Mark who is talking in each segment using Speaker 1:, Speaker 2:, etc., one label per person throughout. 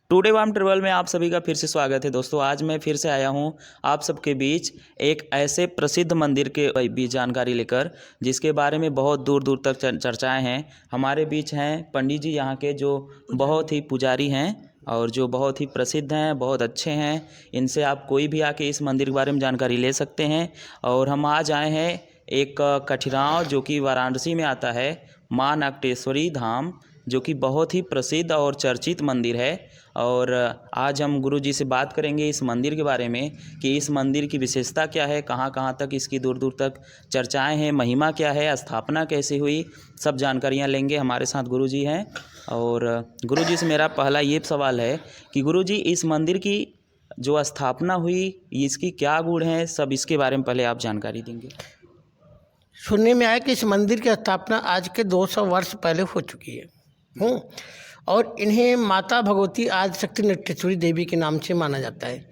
Speaker 1: Today वाम travel में आप सभी का फिर से स्वागत है दोस्तों। आज मैं फिर से आया हूं आप सबके बीच एक ऐसे प्रसिद्ध मंदिर के बीच जानकारी लेकर जिसके बारे में बहुत दूर दूर तक चर्चाएं हैं। हमारे बीच हैं पंडित जी यहाँ के, जो बहुत ही पुजारी हैं और जो बहुत ही प्रसिद्ध हैं, बहुत अच्छे हैं। इनसे आप कोई भी आके इस मंदिर के बारे में जानकारी ले सकते हैं। और हम आज आए हैं एक कठिराव जो कि वाराणसी में आता है, माँ नक्टेश्वरी धाम, जो कि बहुत ही प्रसिद्ध और चर्चित मंदिर है। और आज हम गुरु जी से बात करेंगे इस मंदिर के बारे में कि इस मंदिर की विशेषता क्या है, कहाँ कहाँ तक इसकी दूर दूर तक चर्चाएं हैं, महिमा क्या है, स्थापना कैसे हुई, सब जानकारियाँ लेंगे। हमारे साथ गुरु जी हैं। और गुरु जी से मेरा पहला ये सवाल है कि गुरु जी, इस मंदिर की जो स्थापना हुई, इसकी क्या गुण है, सब इसके बारे में पहले आप जानकारी देंगे।
Speaker 2: सुनने में आया कि इस मंदिर की स्थापना आज के 200 वर्ष पहले हो चुकी है। और इन्हें माता भगवती आदिशक्ति नटेश्वरी देवी के नाम से माना जाता है।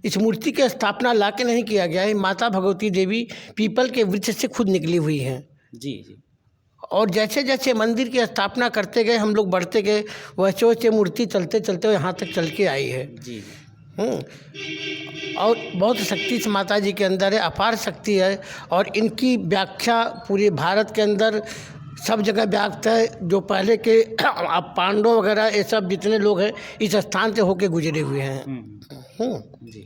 Speaker 2: इस मूर्ति की स्थापना ला के नहीं किया गया है। माता भगवती देवी पीपल के वृक्ष से खुद निकली हुई हैं।
Speaker 1: जी जी।
Speaker 2: और जैसे जैसे मंदिर की स्थापना करते गए, हम लोग बढ़ते गए, वैसे वैसे मूर्ति चलते चलते यहाँ तक चल के आई है।
Speaker 1: जी।
Speaker 2: और बहुत शक्ति इस माता जी के अंदर है, अपार शक्ति है। और इनकी व्याख्या पूरे भारत के अंदर सब जगह व्याप्त है। जो पहले के पांडव वगैरह ये सब जितने लोग हैं इस स्थान से होके गुजरे हुए हैं।
Speaker 1: जी।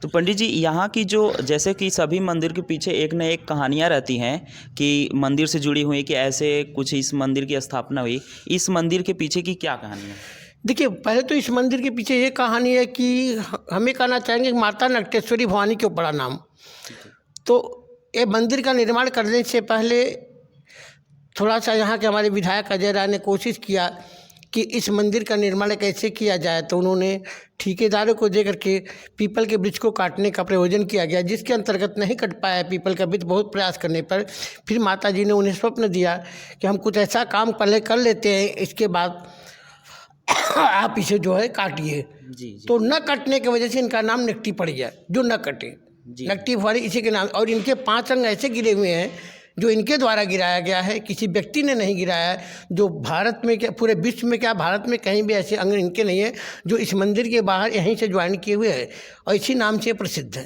Speaker 1: तो पंडित जी, यहाँ की जो, जैसे कि सभी मंदिर के पीछे एक न एक कहानियाँ रहती हैं कि मंदिर से जुड़ी हुई, कि ऐसे कुछ इस मंदिर की स्थापना हुई, इस मंदिर के पीछे की क्या कहानी है?
Speaker 2: देखिए, पहले तो इस मंदिर के पीछे ये कहानी है कि हमें कहना चाहेंगे कि माता नक्टेश्वरी भवानी के बड़ा नाम। तो ये मंदिर का निर्माण करने से पहले थोड़ा सा यहाँ के हमारे विधायक अजय राय ने कोशिश किया कि इस मंदिर का निर्माण कैसे किया जाए। तो उन्होंने ठेकेदारों को दे करके पीपल के वृक्ष को काटने का प्रयोजन किया गया, जिसके अंतर्गत नहीं कट पाया पीपल का वृक्ष। बहुत प्रयास करने पर फिर माता जी ने उन्हें स्वप्न दिया कि हम कुछ ऐसा काम पहले कर लेते हैं, इसके बाद आप इसे जो है काटिए।
Speaker 1: जी।
Speaker 2: तो न कटने की वजह से इनका नाम नकटी पड़ गया, जो न कटे। नकटी भवानी इसी के नाम। और इनके 5 अंग ऐसे गिरे हुए हैं जो इनके द्वारा गिराया गया है, किसी व्यक्ति ने नहीं गिराया है। जो भारत में क्या, पूरे विश्व में क्या, भारत में कहीं भी ऐसे अंग इनके नहीं है जो इस मंदिर के बाहर यहीं से ज्वाइन किए हुए हैं, और इसी नाम से प्रसिद्ध है।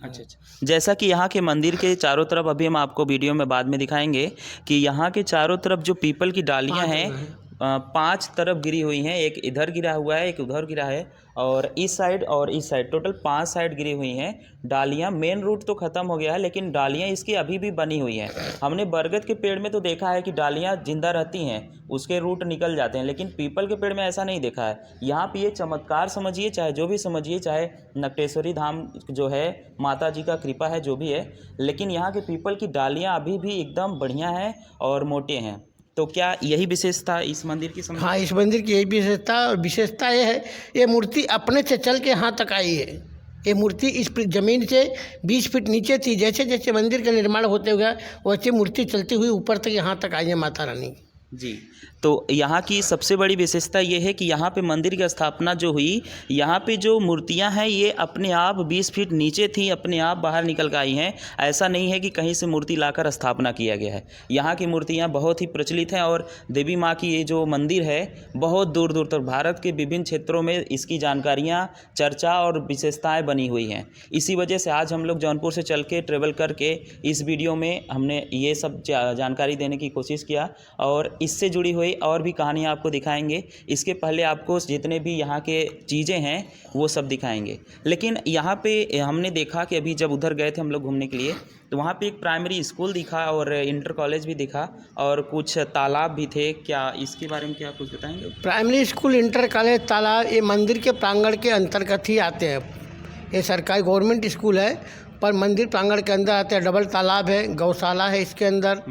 Speaker 1: अच्छा। जैसा कि यहाँ के मंदिर के चारों तरफ, अभी हम आपको वीडियो में बाद में दिखाएंगे कि यहाँ के चारों तरफ जो पीपल की डालियाँ हैं 5 तरफ गिरी हुई हैं। एक इधर गिरा हुआ है, एक उधर गिरा है, और इस साइड और इस साइड, टोटल 5 साइड गिरी हुई हैं डालियाँ। मेन रूट तो ख़त्म हो गया है, लेकिन डालियाँ इसकी अभी भी बनी हुई हैं। हमने बरगद के पेड़ में तो देखा है कि डालियाँ जिंदा रहती हैं, उसके रूट निकल जाते हैं, लेकिन पीपल के पेड़ में ऐसा नहीं देखा है। यहाँ पे ये चमत्कार समझिए, चाहे जो भी समझिए, चाहे नक्टेश्वरी धाम जो है, माता जी का कृपा है, जो भी है, लेकिन यहाँ के पीपल की डालियाँ अभी भी एकदम बढ़िया हैं और मोटे हैं। तो क्या यही विशेषता इस मंदिर की समझ?
Speaker 2: हाँ, इस मंदिर की यही विशेषता ये है, ये मूर्ति अपने से चल के यहाँ तक आई है। ये मूर्ति इस ज़मीन से 20 फीट नीचे थी। जैसे जैसे मंदिर का निर्माण होते गया, वैसे मूर्ति चलती हुई ऊपर तक यहाँ तक आई है माता रानी।
Speaker 1: जी। तो यहाँ की सबसे बड़ी विशेषता ये है कि यहाँ पे मंदिर की स्थापना जो हुई, यहाँ पे जो मूर्तियाँ हैं ये अपने आप 20 फीट नीचे थी, अपने आप बाहर निकल कर आई हैं। ऐसा नहीं है कि कहीं से मूर्ति लाकर स्थापना किया गया है। यहाँ की मूर्तियाँ बहुत ही प्रचलित हैं और देवी माँ की ये जो मंदिर है, बहुत दूर दूर तक भारत के विभिन्न क्षेत्रों में इसकी जानकारियाँ, चर्चा और विशेषताएँ बनी हुई हैं। इसी वजह से आज हम लोग जौनपुर से चल के ट्रेवल करके इस वीडियो में हमने ये सब जानकारी देने की कोशिश किया, और इससे जुड़ी हुई और भी कहानियाँ आपको दिखाएंगे। इसके पहले आपको जितने भी यहाँ के चीज़ें हैं वो सब दिखाएंगे। लेकिन यहाँ पे हमने देखा कि अभी जब उधर गए थे हम लोग घूमने के लिए, तो वहाँ पे एक प्राइमरी स्कूल दिखा और इंटर कॉलेज भी दिखा और कुछ तालाब भी थे। क्या इसके बारे में क्या कुछ बताएंगे?
Speaker 2: प्राइमरी स्कूल, इंटर कॉलेज, तालाब ये मंदिर के प्रांगण के अंतर्गत ही आते हैं। ये सरकारी गवर्नमेंट स्कूल है, पर मंदिर प्रांगण के अंदर आते हैं। डबल तालाब है, गौशाला है इसके अंदर,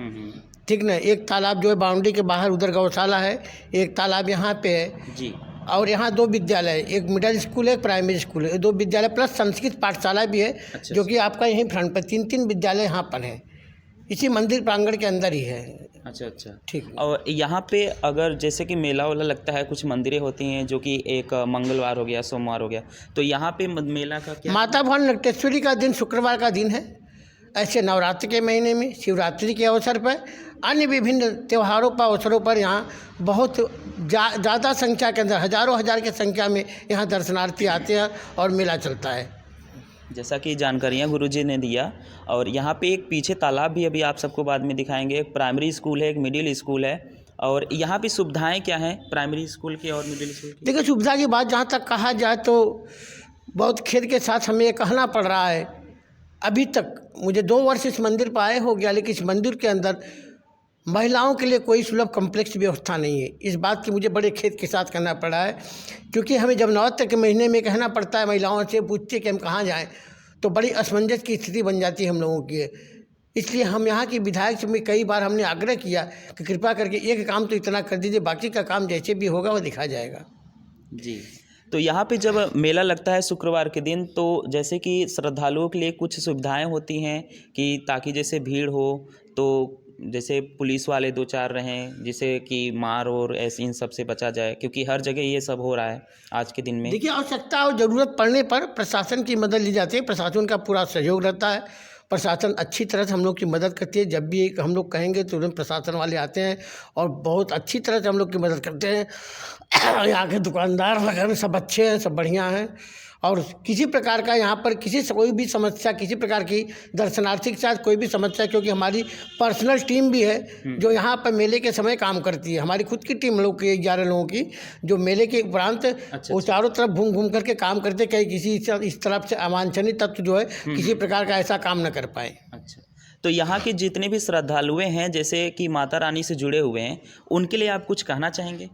Speaker 2: ठीक ना। एक तालाब जो है बाउंड्री के बाहर, उधर गौशाला है। एक तालाब यहाँ पे है
Speaker 1: जी। और
Speaker 2: यहाँ 2 विद्यालय, एक मिडिल स्कूल है, एक प्राइमरी स्कूल है। 2 विद्यालय प्लस संस्कृत पाठशाला भी है।
Speaker 1: अच्छा।
Speaker 2: जो कि आपका यहीं फ्रंट पर 3-3 विद्यालय यहाँ पर हैं, इसी मंदिर प्रांगण के अंदर ही है।
Speaker 1: अच्छा।
Speaker 2: ठीक।
Speaker 1: और यहाँ पे अगर जैसे कि मेला वाला लगता है, कुछ मंदिरें होती हैं जो कि एक मंगलवार हो गया, सोमवार हो गया, तो यहाँ पे मेला का क्या?
Speaker 2: माता भवानी नक्टेश्वरी का दिन शुक्रवार का दिन है। ऐसे नवरात्रि के महीने में शिवरात्रि के अवसर पर अन्य विभिन्न त्योहारों पर अवसरों पर यहाँ बहुत ज़्यादा संख्या के अंदर हज़ारों हज़ार की संख्या में यहाँ दर्शनार्थी आते हैं और मेला चलता है।
Speaker 1: जैसा कि जानकारियाँ गुरुजी ने दिया, और यहाँ पे एक पीछे तालाब भी अभी आप सबको बाद में दिखाएंगे। एक प्राइमरी स्कूल है, एक मिडिल स्कूल है, और यहाँ पे सुविधाएं क्या हैं प्राइमरी स्कूल की और मिडिल स्कूल की?
Speaker 2: देखिए, सुविधा की बात जहाँ तक कहा जाए तो बहुत खेद के साथ हमें ये कहना पड़ रहा है, अभी तक मुझे 2 वर्ष इस मंदिर पर आए हो गया, लेकिन इस मंदिर के अंदर महिलाओं के लिए कोई सुलभ कॉम्प्लेक्स व्यवस्था नहीं है। इस बात की मुझे बड़े खेद के साथ कहना पड़ा है, क्योंकि हमें जब नवरात्र के महीने में कहना पड़ता है, महिलाओं से पूछते कि हम कहाँ जाएं, तो बड़ी असमंजस की स्थिति बन जाती है हम लोगों की। इसलिए हम यहाँ की विधायक से कई बार हमने आग्रह किया कि कृपा करके एक काम तो इतना कर दीजिए, बाकी का काम जैसे भी होगा वो दिखा जाएगा।
Speaker 1: जी, तो यहाँ पे जब मेला लगता है शुक्रवार के दिन, तो जैसे कि श्रद्धालुओं के लिए कुछ सुविधाएं होती हैं कि ताकि जैसे भीड़ हो तो जैसे पुलिस वाले 2-4 रहें, जिससे कि मार और ऐसे इन सब से बचा जाए, क्योंकि हर जगह ये सब हो रहा है आज के दिन में।
Speaker 2: देखिए, आवश्यकता और ज़रूरत पड़ने पर प्रशासन की मदद ली जाती है, प्रशासन का पूरा सहयोग रहता है, प्रशासन अच्छी तरह से हम लोग की मदद करती है। जब भी हम लोग कहेंगे तो तुरंत प्रशासन वाले आते हैं और बहुत अच्छी तरह से हम लोग की मदद करते हैं। यहाँ के दुकानदार वगैरह सब अच्छे हैं, सब बढ़िया हैं, और किसी प्रकार का यहाँ पर कोई भी समस्या, किसी प्रकार की दर्शनार्थी के साथ कोई भी समस्या, क्योंकि हमारी पर्सनल टीम भी है जो यहाँ पर मेले के समय काम करती है। हमारी खुद की टीम लोग की 11 लोगों की, जो मेले के उपरांत वो चारों तरफ घूम घूम करके काम करते, कहीं किसी इस तरफ से अवांछनीय तत्व जो है किसी प्रकार का ऐसा काम न कर पाए।
Speaker 1: अच्छा, तो यहाँ के जितने भी श्रद्धालु हैं, जैसे कि माता रानी से जुड़े हुए हैं, उनके लिए आप कुछ कहना चाहेंगे?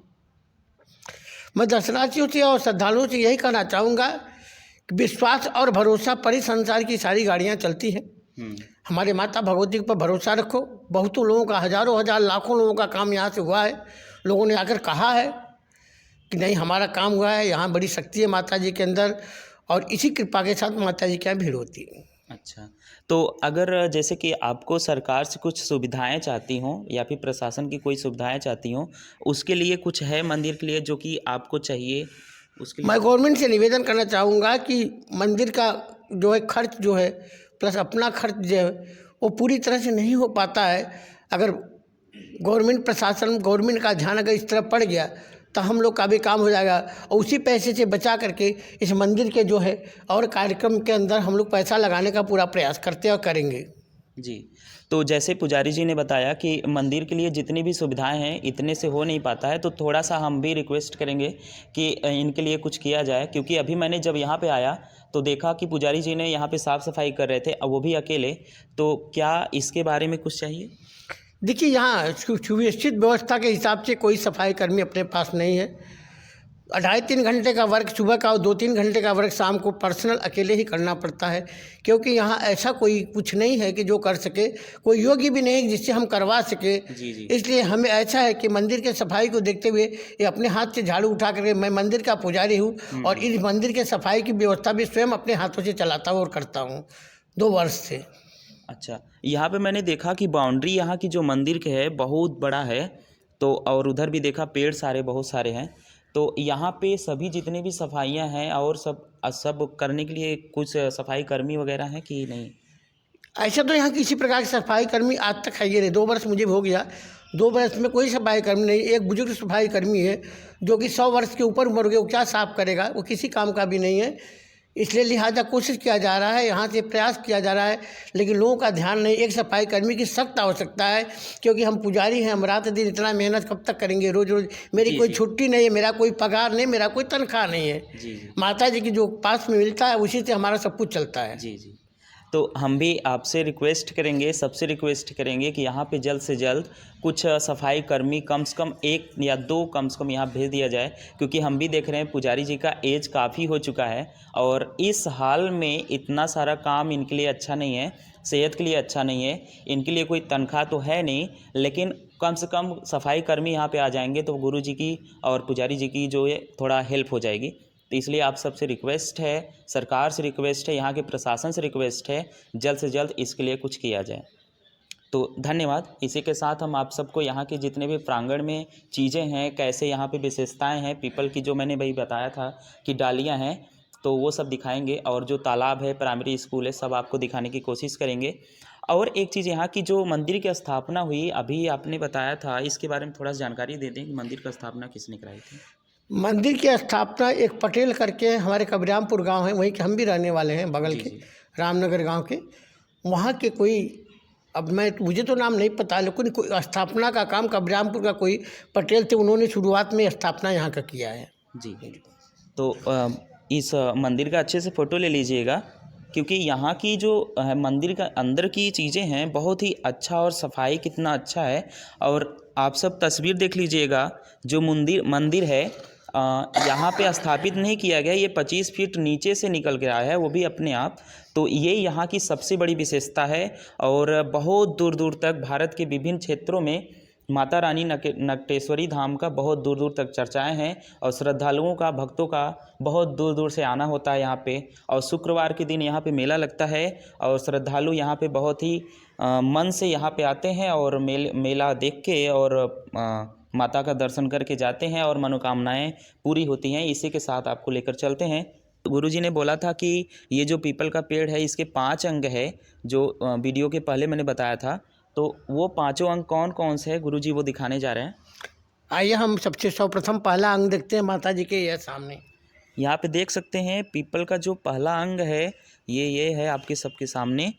Speaker 2: मैं दर्शनार्थियों से और श्रद्धालुओं से यही कहना चाहूँगा कि विश्वास और भरोसा पर ही संसार की सारी गाड़ियाँ चलती हैं। हमारे माता भगवती पर भरोसा रखो। बहुतों लोगों का, हज़ारों हज़ार लाखों लोगों का काम यहाँ से हुआ है। लोगों ने आकर कहा है कि नहीं, हमारा काम हुआ है, यहाँ बड़ी शक्ति है माता जी के अंदर, और इसी कृपा के साथ माता जी के यहाँ भीड़ होती है।
Speaker 1: अच्छा, तो अगर जैसे कि आपको सरकार से कुछ सुविधाएं चाहती हों या फिर प्रशासन की कोई सुविधाएं चाहती हों, उसके लिए कुछ है मंदिर के लिए जो कि आपको चाहिए उसके लिए?
Speaker 2: मैं गवर्नमेंट से निवेदन करना चाहूँगा कि मंदिर का जो है खर्च जो है प्लस अपना खर्च जो है वो पूरी तरह से नहीं हो पाता है। अगर गवर्नमेंट प्रशासन, गवर्नमेंट का ध्यान अगर इस तरफ पड़ गया तो हम लोग का भी काम हो जाएगा, और उसी पैसे से बचा करके इस मंदिर के जो है और कार्यक्रम के अंदर हम लोग पैसा लगाने का पूरा प्रयास करते हैं और करेंगे।
Speaker 1: जी, तो जैसे पुजारी जी ने बताया कि मंदिर के लिए जितनी भी सुविधाएं हैं इतने से हो नहीं पाता है, तो थोड़ा सा हम भी रिक्वेस्ट करेंगे कि इनके लिए कुछ किया जाए, क्योंकि अभी मैंने जब यहाँ पे आया तो देखा कि पुजारी जी ने यहाँ पे साफ़ सफाई कर रहे थे, अब वो भी अकेले। तो क्या इसके बारे में कुछ चाहिए?
Speaker 2: देखिए, यहाँ सुव्यवस्थित व्यवस्था के हिसाब से कोई सफाई कर्मी अपने पास नहीं है। 2.5-3 घंटे का वर्क सुबह का और 2-3 घंटे का वर्क शाम को पर्सनल अकेले ही करना पड़ता है, क्योंकि यहाँ ऐसा कोई कुछ नहीं है कि जो कर सके, कोई योग्य भी नहीं है जिससे हम करवा सके।
Speaker 1: जी जी।
Speaker 2: इसलिए हमें ऐसा है कि मंदिर के सफाई को देखते हुए ये अपने हाथ से झाड़ू उठा करके, मैं मंदिर का पुजारी हूँ और इस मंदिर के सफाई की व्यवस्था भी स्वयं अपने हाथों से चलाता हूँ और करता हूँ 2 वर्ष से।
Speaker 1: अच्छा, यहाँ पे मैंने देखा कि बाउंड्री यहाँ की जो मंदिर के है बहुत बड़ा है, तो और उधर भी देखा पेड़ सारे बहुत सारे हैं, तो यहाँ पे सभी जितने भी सफाइयाँ हैं और सब करने के लिए कुछ सफाई कर्मी वगैरह हैं कि नहीं?
Speaker 2: ऐसा तो यहाँ किसी प्रकार की सफाई कर्मी आज तक है ये नहीं। 2 वर्ष मुझे हो गया, 2 वर्ष में कोई सफाई कर्मी नहीं। एक बुजुर्ग सफाई कर्मी है जो कि 100 वर्ष के ऊपर उम्र हो गया, वो क्या साफ करेगा, वो किसी काम का भी नहीं है। इसलिए लिहाजा कोशिश किया जा रहा है, यहाँ से प्रयास किया जा रहा है, लेकिन लोगों का ध्यान नहीं। एक सफाई कर्मी की सख्त आवश्यकता है, क्योंकि हम पुजारी हैं, हम रात दिन इतना मेहनत कब तक करेंगे, रोज़ रोज़। मेरी कोई छुट्टी नहीं है, मेरा कोई पगार नहीं, मेरा कोई तनख्वाह नहीं है।
Speaker 1: जी जी।
Speaker 2: माता जी की जो पास में मिलता है उसी से हमारा सब कुछ चलता है।
Speaker 1: जी जी। तो हम भी आपसे रिक्वेस्ट करेंगे, सबसे रिक्वेस्ट करेंगे कि यहाँ पे जल्द से जल्द कुछ सफाई कर्मी कम से कम 1 या 2 कम से कम यहाँ भेज दिया जाए, क्योंकि हम भी देख रहे हैं पुजारी जी का एज काफ़ी हो चुका है और इस हाल में इतना सारा काम इनके लिए अच्छा नहीं है, सेहत के लिए अच्छा नहीं है। इनके लिए कोई तनख्वाह तो है नहीं, लेकिन कम से कम सफाई कर्मी यहाँ पे आ जाएंगे तो गुरु जी की और पुजारी जी की जो है थोड़ा हेल्प हो जाएगी। तो इसलिए आप सबसे रिक्वेस्ट है, सरकार से रिक्वेस्ट है, यहाँ के प्रशासन से रिक्वेस्ट है, जल्द से जल्द इसके लिए कुछ किया जाए। तो धन्यवाद। इसी के साथ हम आप सबको यहाँ के जितने भी प्रांगण में चीज़ें हैं, कैसे यहाँ पे विशेषताएं हैं, पीपल की जो मैंने भाई बताया था कि डालियाँ हैं, तो वो सब दिखाएंगे, और जो तालाब है, प्राइमरी स्कूल है, सब आपको दिखाने की कोशिश करेंगे। और एक चीज़, यहाँ की जो मंदिर की स्थापना हुई अभी आपने बताया था, इसके बारे में थोड़ा सा जानकारी दे दें कि मंदिर का स्थापना किसने कराई थी।
Speaker 2: मंदिर की स्थापना एक पटेल करके हमारे कबीरामपुर गांव है, वहीं के हम भी रहने वाले हैं, बगल
Speaker 1: जी
Speaker 2: के
Speaker 1: जी।
Speaker 2: रामनगर गांव के। वहाँ के कोई, अब मुझे तो नाम नहीं पता, लेकिन कोई स्थापना का काम कबीरामपुर का कोई पटेल थे, उन्होंने शुरुआत में स्थापना यहाँ का किया है।
Speaker 1: जी। तो इस मंदिर का अच्छे से फ़ोटो ले लीजिएगा, क्योंकि यहाँ की जो मंदिर का अंदर की चीज़ें हैं बहुत ही अच्छा, और सफाई कितना अच्छा है। और आप सब तस्वीर देख लीजिएगा, जो मंदिर है यहाँ पे स्थापित नहीं किया गया, ये 25 फीट नीचे से निकल के आया है, वो भी अपने आप। तो ये यहाँ की सबसे बड़ी विशेषता है। और बहुत दूर दूर तक भारत के विभिन्न क्षेत्रों में माता रानी नक्टेश्वरी धाम का बहुत दूर दूर तक चर्चाएं हैं, और श्रद्धालुओं का, भक्तों का बहुत दूर दूर से आना होता है यहाँ पे। और शुक्रवार के दिन यहाँ पे मेला लगता है, और श्रद्धालु यहाँ पे बहुत ही मन से यहाँ पे आते हैं, और मेला देख के और माता का दर्शन करके जाते हैं, और मनोकामनाएं पूरी होती हैं। इसी के साथ आपको लेकर चलते हैं। गुरुजी ने बोला था कि ये जो पीपल का पेड़ है इसके 5 अंग है, जो वीडियो के पहले मैंने बताया था। तो वो 5 अंग कौन कौन से हैं गुरुजी, वो दिखाने जा रहे हैं।
Speaker 2: आइए हम सबसे सर्वप्रथम पहला अंग देखते हैं माता जी के, यह सामने।
Speaker 1: यहाँ पे देख सकते हैं पीपल का जो पहला अंग है ये है आपके सबके सामने।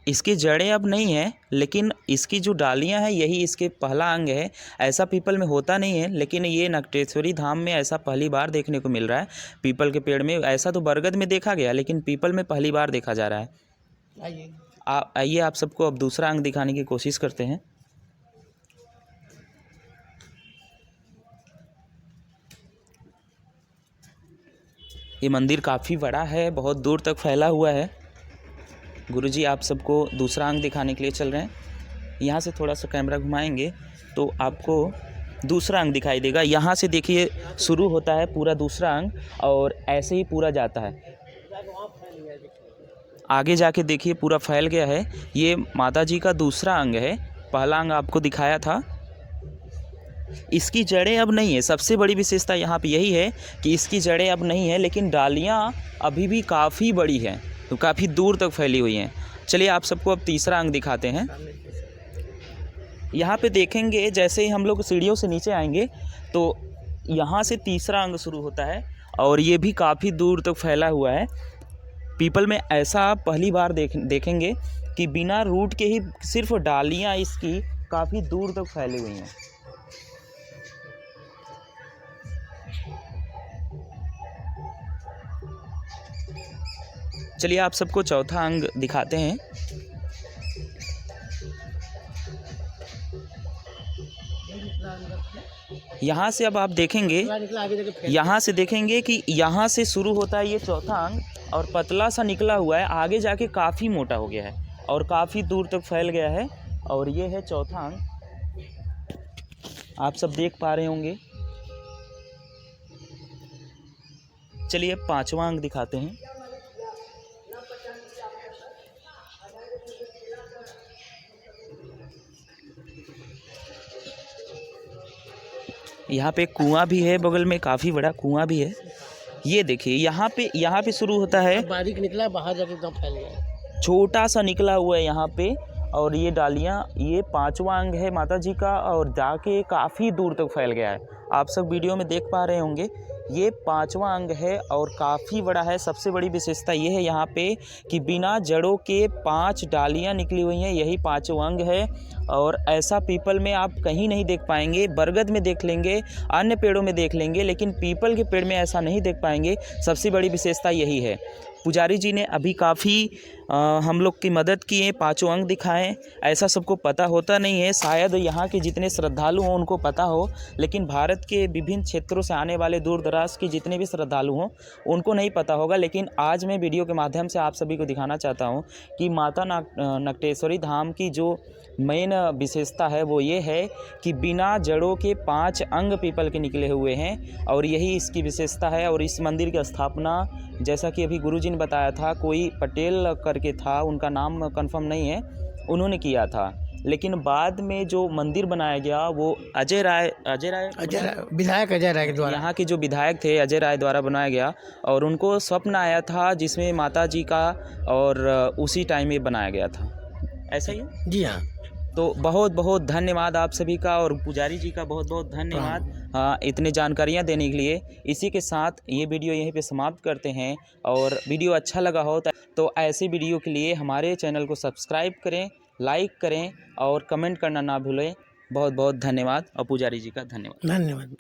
Speaker 1: इसकी जड़ें अब नहीं है, लेकिन इसकी जो डालियाँ हैं यही इसके पहला अंग है। ऐसा पीपल में होता नहीं है, लेकिन ये नक्टेश्वरी धाम में ऐसा पहली बार देखने को मिल रहा है। पीपल के पेड़ में ऐसा तो बरगद में देखा गया, लेकिन पीपल में पहली बार देखा जा रहा है।
Speaker 2: आइए
Speaker 1: आइए आप सबको अब दूसरा अंग दिखाने की कोशिश करते हैं। ये मंदिर काफ़ी बड़ा है, बहुत दूर तक फैला हुआ है। गुरुजी आप सबको दूसरा अंग दिखाने के लिए चल रहे हैं। यहाँ से थोड़ा सा कैमरा घुमाएंगे तो आपको दूसरा अंग दिखाई देगा। यहाँ से देखिए शुरू होता है पूरा दूसरा अंग, और ऐसे ही पूरा जाता है। आगे जाके देखिए पूरा फैल गया है। ये माता जी का दूसरा अंग है। पहला अंग आपको दिखाया था। इसकी जड़ें अब नहीं है। सबसे बड़ी विशेषता यहाँ पे यही है कि इसकी जड़ें अब नहीं है, लेकिन डालियाँ अभी भी काफ़ी बड़ी हैं, तो काफ़ी दूर तक फैली हुई हैं। चलिए आप सबको अब तीसरा अंग दिखाते हैं। यहाँ पे देखेंगे जैसे ही हम लोग सीढ़ियों से नीचे आएंगे तो यहाँ से तीसरा अंग शुरू होता है, और ये भी काफ़ी दूर तक फैला हुआ है। पीपल में ऐसा आप पहली बार देखेंगे कि बिना रूट के ही सिर्फ डालियाँ इसकी काफ़ी दूर तक फैली हुई हैं। चलिए आप सबको चौथा अंग दिखाते हैं। यहाँ से अब आप देखेंगे, यहाँ से देखेंगे कि यहाँ से शुरू होता है ये चौथा अंग, और पतला सा निकला हुआ है, आगे जाके काफ़ी मोटा हो गया है और काफ़ी दूर तक फैल गया है। और ये है चौथा अंग, आप सब देख पा रहे होंगे। चलिए 5वां अंग दिखाते हैं। यहाँ पे कुआं भी है, बगल में काफ़ी बड़ा कुआं भी है। ये देखिए यहाँ पे शुरू होता है,
Speaker 2: बारीक निकला, बाहर जाके एकदम फैल गया,
Speaker 1: छोटा सा निकला हुआ है यहाँ पे। और ये डालियाँ, ये 5वां अंग है माता जी का, और जाके काफ़ी दूर तक फैल गया है। आप सब वीडियो में देख पा रहे होंगे। ये 5वां अंग है और काफ़ी बड़ा है। सबसे बड़ी विशेषता ये है यहाँ पे कि बिना जड़ों के 5 डालियाँ निकली हुई हैं, यही 5वां अंग है। और ऐसा पीपल में आप कहीं नहीं देख पाएंगे। बरगद में देख लेंगे, अन्य पेड़ों में देख लेंगे, लेकिन पीपल के पेड़ में ऐसा नहीं देख पाएंगे। सबसे बड़ी विशेषता यही है। पुजारी जी ने अभी काफ़ी हम लोग की मदद किए, 5 अंग दिखाएं। ऐसा सबको पता होता नहीं है, शायद यहाँ के जितने श्रद्धालु हों उनको पता हो, लेकिन भारत के विभिन्न क्षेत्रों से आने वाले दूर दराज के जितने भी श्रद्धालु हों उनको नहीं पता होगा। लेकिन आज मैं वीडियो के माध्यम से आप सभी को दिखाना चाहता हूँ कि माता नक्टेश्वरी धाम की जो मेन विशेषता है वो ये है कि बिना जड़ों के 5 अंग पीपल के निकले हुए हैं, और यही इसकी विशेषता है। और इस मंदिर की स्थापना, जैसा कि अभी गुरुजी ने बताया था, कोई पटेल करके था, उनका नाम कंफर्म नहीं है, उन्होंने किया था। लेकिन बाद में जो मंदिर बनाया गया वो अजय राय
Speaker 2: विधायक अजय राय के द्वारा।
Speaker 1: यहाँ के जो विधायक थे अजय राय द्वारा बनाया गया, और उनको स्वप्न आया था जिसमें माता जी का, और उसी टाइम ये बनाया गया था। ऐसा ही है?
Speaker 2: जी हाँ।
Speaker 1: तो बहुत बहुत धन्यवाद आप सभी का, और पुजारी जी का बहुत बहुत धन्यवाद हाँ इतने जानकारियाँ देने के लिए। इसी के साथ ये वीडियो यहीं पे समाप्त करते हैं, और वीडियो अच्छा लगा हो तो ऐसे वीडियो के लिए हमारे चैनल को सब्सक्राइब करें, लाइक करें और कमेंट करना ना भूलें। बहुत बहुत धन्यवाद, और पुजारी जी का धन्यवाद।
Speaker 2: धन्यवाद।